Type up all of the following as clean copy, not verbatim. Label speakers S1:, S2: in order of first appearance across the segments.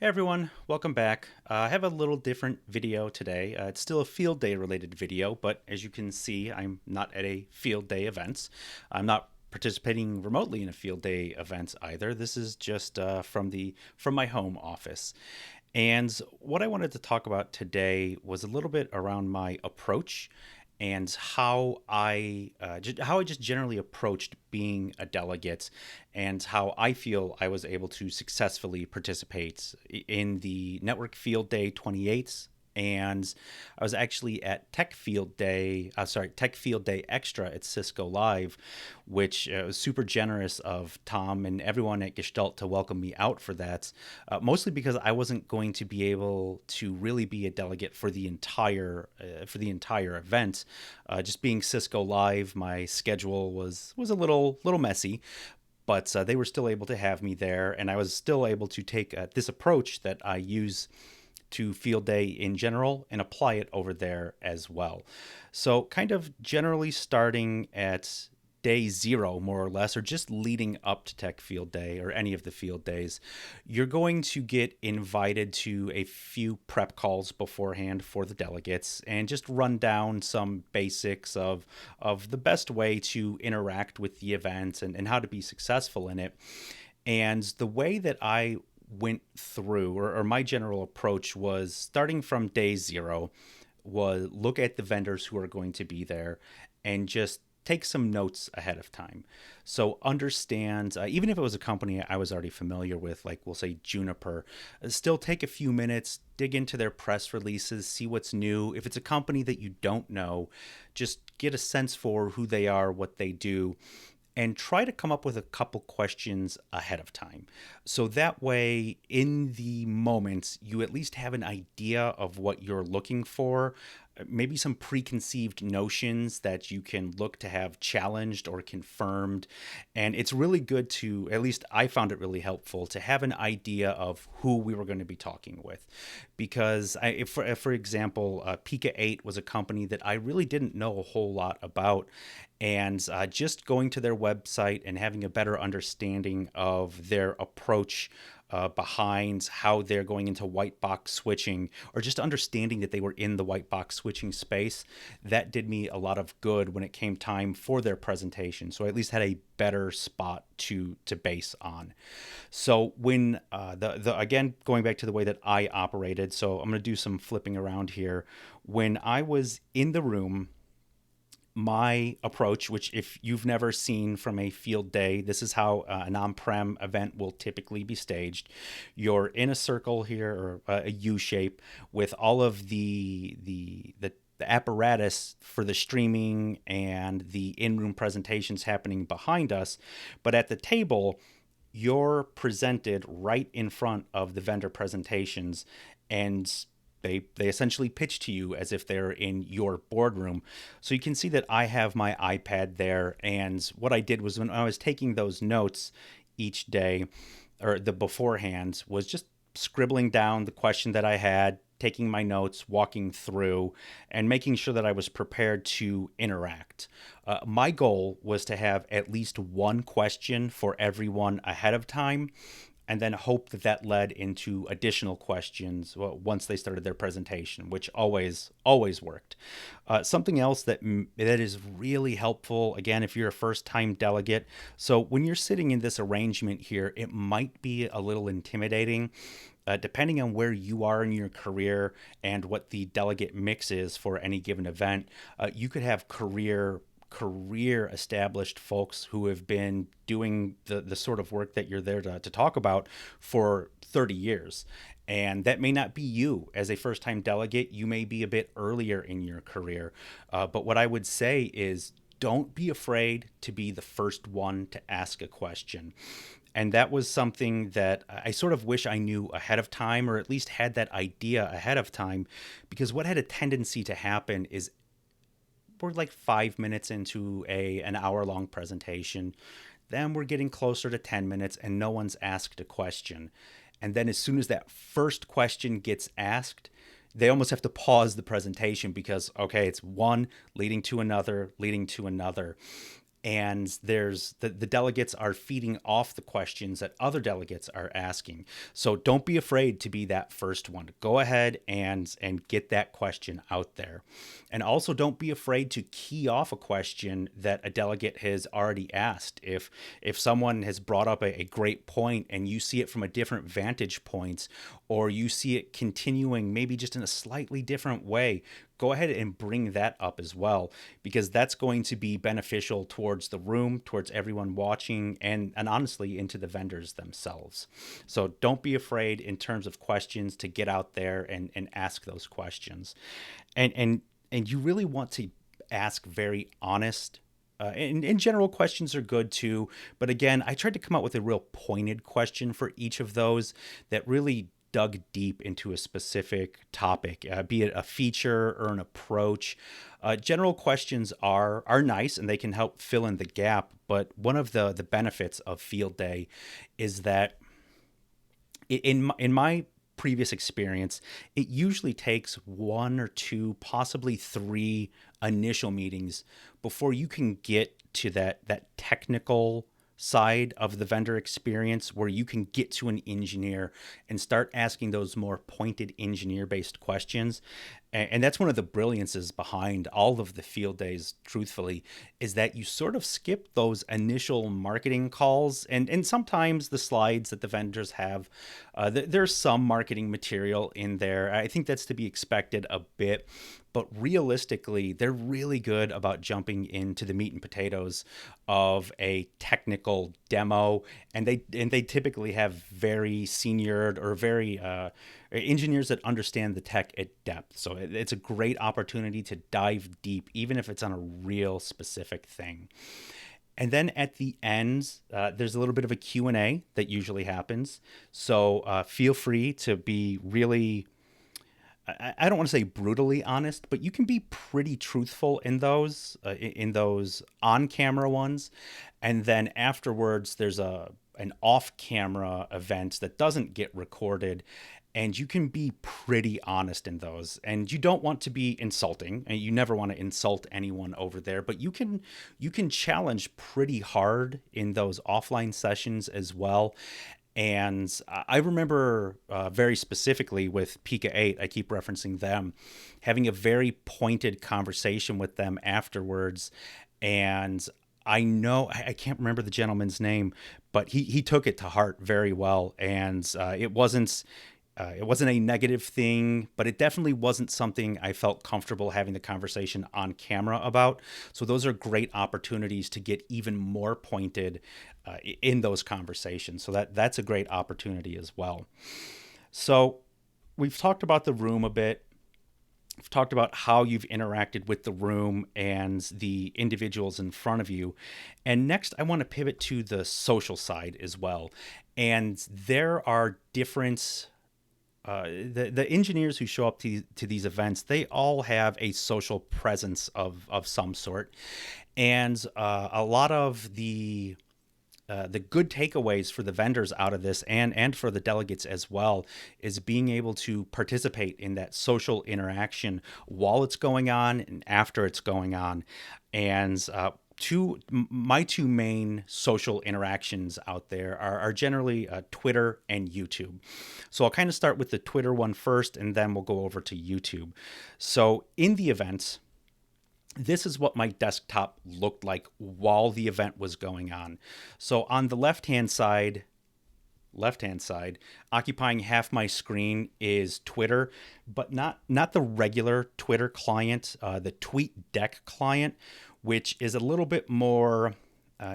S1: Hey everyone, welcome back. I have a little different video today. It's still a field day related video, but as you can see, I'm not at a field day event. I'm not participating remotely in a field day event either. This is just from my home office. And what I wanted to talk about today was a little bit around my approach and how I just generally approached being a delegate, and how I feel I was able to successfully participate in the Network Field Day 28. And I was actually at Tech Field Day Extra at Cisco Live, which was super generous of Tom and everyone at Gestalt to welcome me out for that. Mostly because I wasn't going to be able to really be a delegate for the entire event. Just being Cisco Live, my schedule was a little messy, but they were still able to have me there, and I was still able to take this approach that I use to field day in general and apply it over there as well. So, kind of generally starting at day zero, more or less, or just leading up to Tech Field Day or any of the field days, you're going to get invited to a few prep calls beforehand for the delegates and just run down some basics of the best way to interact with the event and how to be successful in it. And the way that I went through, or my general approach was starting from day zero, was look at the vendors who are going to be there and just take some notes ahead of time. So understand, even if it was a company I was already familiar with, like we'll say Juniper, still take a few minutes, dig into their press releases, see what's new. If it's a company that you don't know, just get a sense for who they are, what they do, and try to come up with a couple questions ahead of time. So that way, in the moment, you at least have an idea of what you're looking for, maybe some preconceived notions that you can look to have challenged or confirmed. And it's really good to, at least I found it really helpful, to have an idea of who we were going to be talking with. Because, for example, Pika 8 was a company that I really didn't know a whole lot about, and just going to their website and having a better understanding of their approach behind how they're going into white box switching, or just understanding that they were in the white box switching space, that did me a lot of good when it came time for their presentation. So I at least had a better spot to base on. So when the again, going back to the way that I operated, so I'm going to do some flipping around here. When I was in the room, my approach, which if you've never seen from a field day, this is how an on-prem event will typically be staged. You're in a circle here, or a U shape, with all of the apparatus for the streaming and the in-room presentations happening behind us, but at the table, you're presented right in front of the vendor presentations, and they essentially pitch to you as if they're in your boardroom. So you can see that I have my iPad there, and what I did was when I was taking those notes each day, or the beforehand, was just scribbling down the question that I had, taking my notes, walking through, and making sure that I was prepared to interact. My goal was to have at least one question for everyone ahead of time, and then hope that that led into additional questions once they started their presentation, which always worked. Something else that is really helpful, again, if you're a first time delegate. So when you're sitting in this arrangement here, it might be a little intimidating. Depending on where you are in your career and what the delegate mix is for any given event, you could have career established folks who have been doing the sort of work that you're there to talk about for 30 years. And that may not be you as a first time delegate. You may be a bit earlier in your career. But what I would say is, don't be afraid to be the first one to ask a question. And that was something that I sort of wish I knew ahead of time, or at least had that idea ahead of time, because what had a tendency to happen is we're like 5 minutes into a an hour long presentation. Then we're getting closer to 10 minutes and no one's asked a question. And then as soon as that first question gets asked, they almost have to pause the presentation because, okay, it's one leading to another, leading to another. and there's the delegates are feeding off the questions that other delegates are asking. So don't be afraid to be that first one. Go ahead and get that question out there. And also don't be afraid to key off a question that a delegate has already asked. If someone has brought up a great point and you see it from a different vantage point, or you see it continuing maybe just in a slightly different way, go ahead and bring that up as well, because that's going to be beneficial towards the room, towards everyone watching, and honestly into the vendors themselves. So don't be afraid in terms of questions to get out there and ask those questions. And you really want to ask very honest, and general questions are good too. But again, I tried to come up with a real pointed question for each of those that really dug deep into a specific topic, be it a feature or an approach. General questions are nice and they can help fill in the gap. But one of the benefits of field day is that in my previous experience, it usually takes one or two, possibly three initial meetings before you can get to that technical side of the vendor experience where you can get to an engineer and start asking those more pointed engineer based questions. And that's one of the brilliances behind all of the field days, truthfully, is that you sort of skip those initial marketing calls and sometimes the slides that the vendors have. There's some marketing material in there. I think that's to be expected a bit. But realistically, they're really good about jumping into the meat and potatoes of a technical demo, and they typically have very senior or very engineers that understand the tech at depth. So it's a great opportunity to dive deep, even if it's on a real specific thing. And then at the end, there's a little bit of a Q&A that usually happens. So feel free to be really, I don't want to say brutally honest, but you can be pretty truthful in those on-camera ones. And then afterwards, there's an off-camera event that doesn't get recorded, and you can be pretty honest in those. And you don't want to be insulting, and you never want to insult anyone over there, but you can challenge pretty hard in those offline sessions as well. And I remember very specifically with Pika 8, I keep referencing them, having a very pointed conversation with them afterwards. And I know, I can't remember the gentleman's name, but he took it to heart very well. And it wasn't a negative thing, but it definitely wasn't something I felt comfortable having the conversation on camera about. So those are great opportunities to get even more pointed in those conversations. So that's a great opportunity as well. So we've talked about the room a bit. We've talked about how you've interacted with the room and the individuals in front of you. And next, I want to pivot to the social side as well. And there are different the engineers who show up to these events, they all have a social presence of some sort. And a lot of the good takeaways for the vendors out of this and for the delegates as well is being able to participate in that social interaction while it's going on and after it's going on. And my two main social interactions out there are generally Twitter and YouTube. So I'll kind of start with the Twitter one first, and then we'll go over to YouTube. So in the event, this is what my desktop looked like while the event was going on. So on the left-hand side, occupying half my screen is Twitter, but not the regular Twitter client, the TweetDeck client, which is a little bit more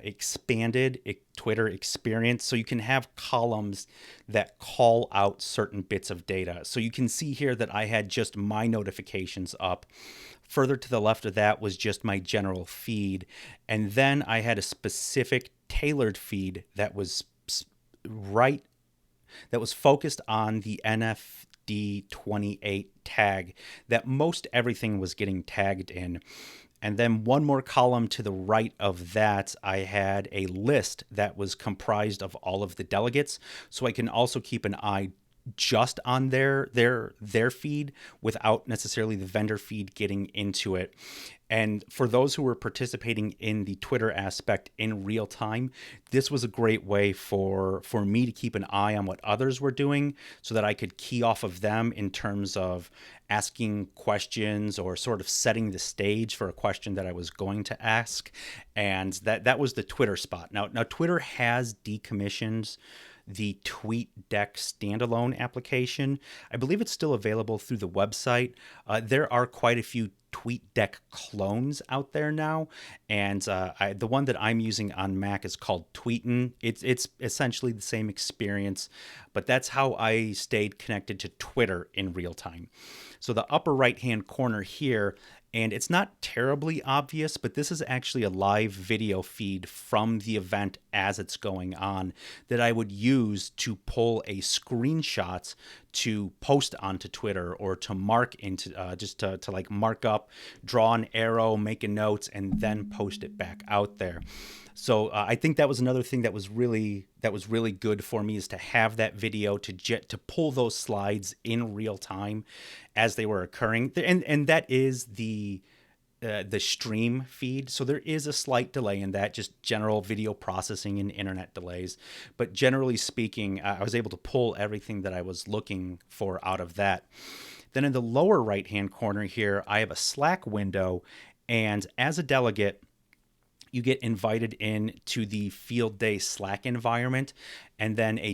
S1: expanded Twitter experience. So you can have columns that call out certain bits of data. So you can see here that I had just my notifications up. Further to the left of that was just my general feed. And then I had a specific tailored feed that was focused on the NFD 28 tag that most everything was getting tagged in. And then one more column to the right of that, I had a list that was comprised of all of the delegates. So I can also keep an eye just on their feed without necessarily the vendor feed getting into it. And for those who were participating in the Twitter aspect in real time, this was a great way for me to keep an eye on what others were doing so that I could key off of them in terms of asking questions or sort of setting the stage for a question that I was going to ask. And that was the Twitter spot. Now Twitter has decommissioned the TweetDeck standalone application. I believe it's still available through the website. There are quite a few TweetDeck clones out there now, and the one that I'm using on Mac is called Tweetin. It's essentially the same experience, but that's how I stayed connected to Twitter in real time. So the upper right hand corner here, and it's not terribly obvious, but this is actually a live video feed from the event as it's going on that I would use to pull a screenshot to post onto Twitter or to mark into just to like mark up, draw an arrow, make a note, and then post it back out there. So I think that was another thing that was really good for me, is to have that video to pull those slides in real time as they were occurring, and that is the stream feed. So there is a slight delay in that, just general video processing and internet delays. But generally speaking, I was able to pull everything that I was looking for out of that. Then in the lower right hand corner here, I have a Slack window, and as a delegate, you get invited in to the field day Slack environment, and then a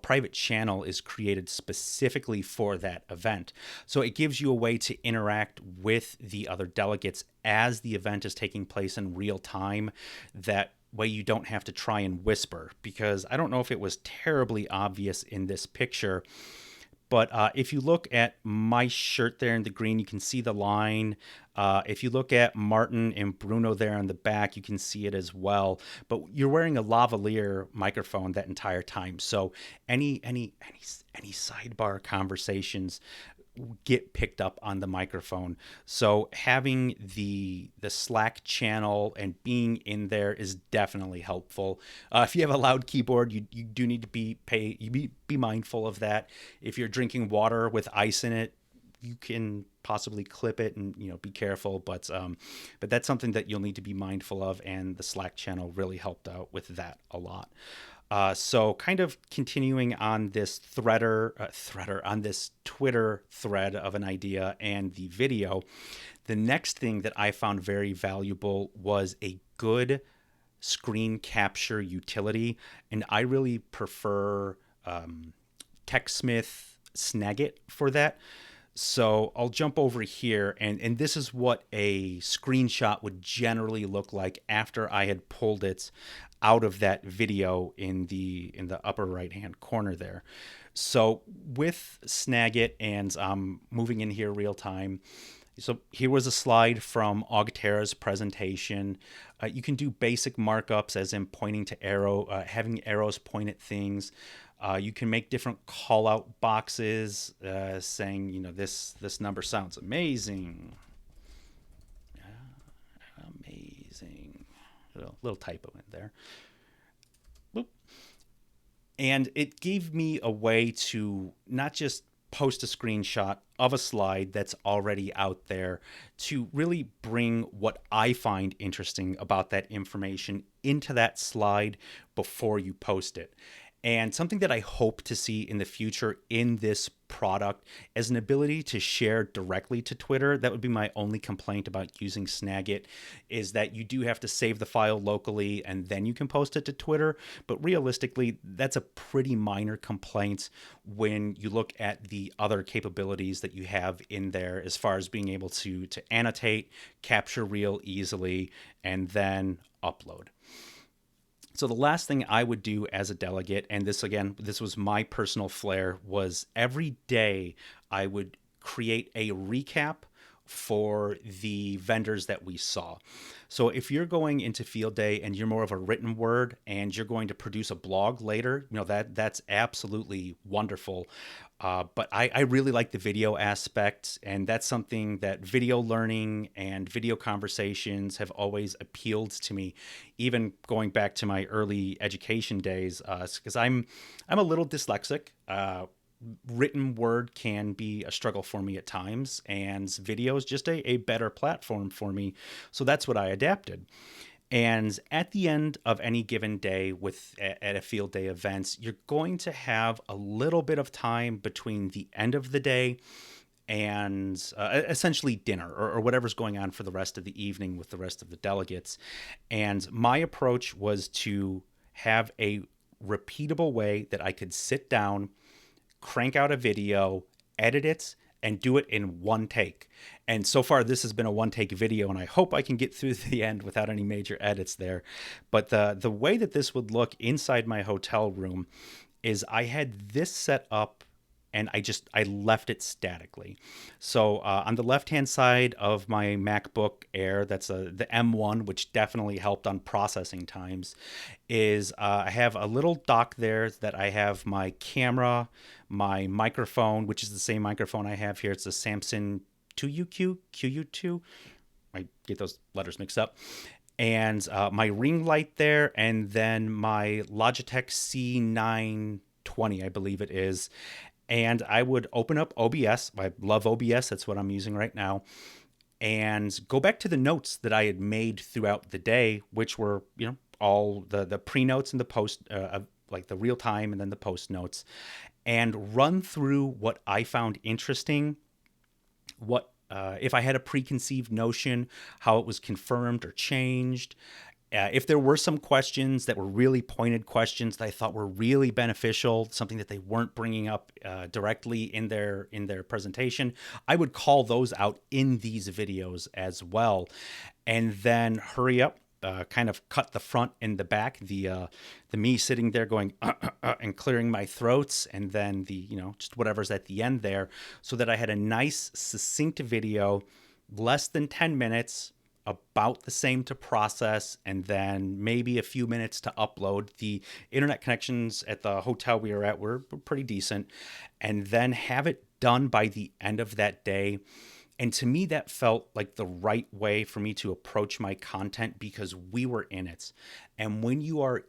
S1: private channel is created specifically for that event. So it gives you a way to interact with the other delegates as the event is taking place in real time. That way you don't have to try and whisper, because I don't know if it was terribly obvious in this picture, but if you look at my shirt there in the green, you can see the line. If you look at Martin and Bruno there on the back, you can see it as well. But you're wearing a lavalier microphone that entire time, so any sidebar conversations get picked up on the microphone. So having the Slack channel and being in there is definitely helpful. If you have a loud keyboard, you do need to be mindful of that. If you're drinking water with ice in it, you can possibly clip it and be careful. But that's something that you'll need to be mindful of, and the Slack channel really helped out with that a lot. So kind of continuing on this on this Twitter thread of an idea and the video, the next thing that I found very valuable was a good screen capture utility. And I really prefer TechSmith Snagit for that. So I'll jump over here, and this is what a screenshot would generally look like after I had pulled it out of that video in the upper right hand corner there. So with Snagit, and moving in here real time. So here was a slide from Augtera's presentation. You can do basic markups, as in pointing to having arrows point at things. You can make different call out boxes saying, this number sounds amazing. Amazing. Little typo in there. Boop. And it gave me a way to not just post a screenshot of a slide that's already out there, to really bring what I find interesting about that information into that slide before you post it. And something that I hope to see in the future in this product is an ability to share directly to Twitter. That would be my only complaint about using Snagit, is that you do have to save the file locally and then you can post it to Twitter. But realistically, that's a pretty minor complaint when you look at the other capabilities that you have in there, as far as being able to annotate, capture real easily, and then upload. So the last thing I would do as a delegate, and this was my personal flair, was every day I would create a recap for the vendors that we saw. So if you're going into field day and you're more of a written word and you're going to produce a blog later, that's absolutely wonderful. But I really like the video aspect, and that's something that video learning and video conversations have always appealed to me, even going back to my early education days, because I'm a little dyslexic. written word can be a struggle for me at times, and video is just a better platform for me. So that's what I adapted. And at the end of any given day at a field day events, you're going to have a little bit of time between the end of the day and essentially dinner, or whatever's going on for the rest of the evening with the rest of the delegates. And my approach was to have a repeatable way that I could sit down, crank out a video, edit it, and do it in one take. And so far, this has been a one take video, and I hope I can get through the end without any major edits there. But the way that this would look inside my hotel room is I had this set up, and I left it statically. So on the left hand side of my MacBook Air, that's the M1, which definitely helped on processing times, is I have a little dock there that I have my camera, my microphone, which is the same microphone I have here. It's a Samson 2UQ, QU2. I get those letters mixed up. And my ring light there, and then my Logitech C920, I believe it is. And I would open up OBS. I love OBS. That's what I'm using right now. And go back to the notes that I had made throughout the day, which were, all the pre-notes and the post, like the real time and then the post notes, and run through what I found interesting, what if I had a preconceived notion, how it was confirmed or changed. If there were some questions that were really pointed questions that I thought were really beneficial, something that they weren't bringing up directly in their presentation, I would call those out in these videos as well, and then hurry up, kind of cut the front and the back, the me sitting there going and clearing my throats, and then the just whatever's at the end there, so that I had a nice succinct video, less than 10 minutes, about the same to process, and then maybe a few minutes to upload. The internet connections at the hotel we were at were pretty decent, and then have it done by the end of that day. And to me, that felt like the right way for me to approach my content, because we were in it. And when you are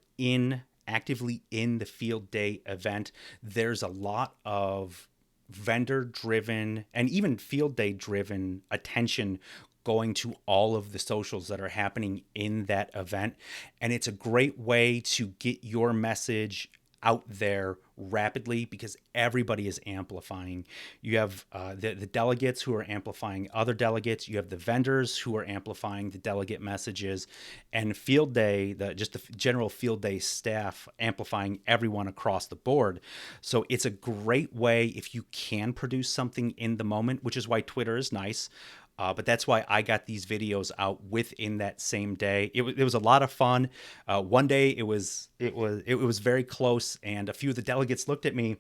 S1: actively in the field day event, there's a lot of vendor driven and even field day driven attention going to all of the socials that are happening in that event. And it's a great way to get your message out there rapidly, because everybody is amplifying. You have the delegates who are amplifying other delegates. You have the vendors who are amplifying the delegate messages, and field day, just the general field day staff amplifying everyone across the board. So it's a great way if you can produce something in the moment, which is why Twitter is nice. But that's why I got these videos out within that same day. It was a lot of fun. One day it was very close, and a few of the delegates looked at me,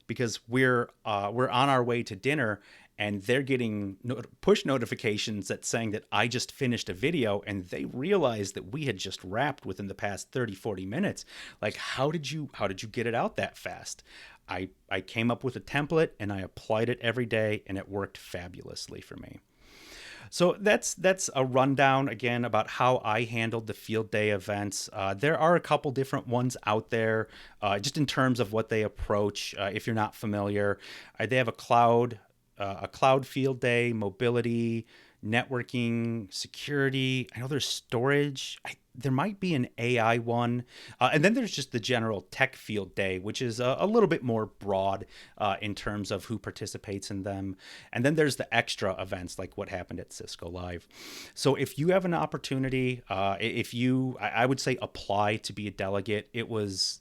S1: because we're on our way to dinner, and they're getting push notifications that saying that I just finished a video, and they realized that we had just wrapped within the past 30-40 minutes. Like, how did you get it out that fast? I came up with a template, and I applied it every day, and it worked fabulously for me. So that's a rundown again about how I handled the field day events. There are a couple different ones out there, just in terms of what they approach. If you're not familiar, they have a cloud field day, mobility, networking, security. I know there's storage. There might be an AI one. And then there's just the general tech field day, which is a little bit more broad in terms of who participates in them. And then there's the extra events like what happened at Cisco Live. So if you have an opportunity, I would say apply to be a delegate. It was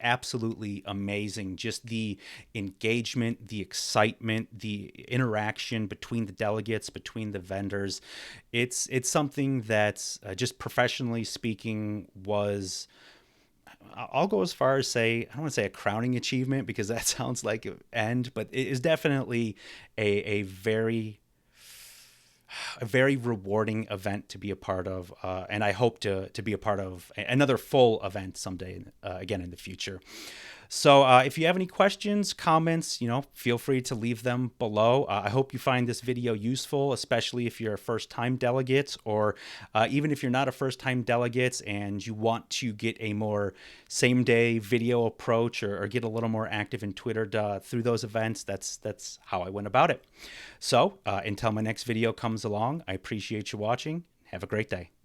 S1: absolutely amazing. Just the engagement, the excitement, the interaction between the delegates, between the vendors. It's something that's just professionally speaking was, I'll go as far as say, I don't want to say a crowning achievement, because that sounds like an end, but it is definitely a very rewarding event to be a part of, and I hope to be a part of another full event someday, again in the future. So if you have any questions, comments, feel free to leave them below. I hope you find this video useful, especially if you're a first-time delegate, or even if you're not a first-time delegate and you want to get a more same-day video approach, or get a little more active in Twitter through those events. That's how I went about it. So until my next video comes along, I appreciate you watching. Have a great day.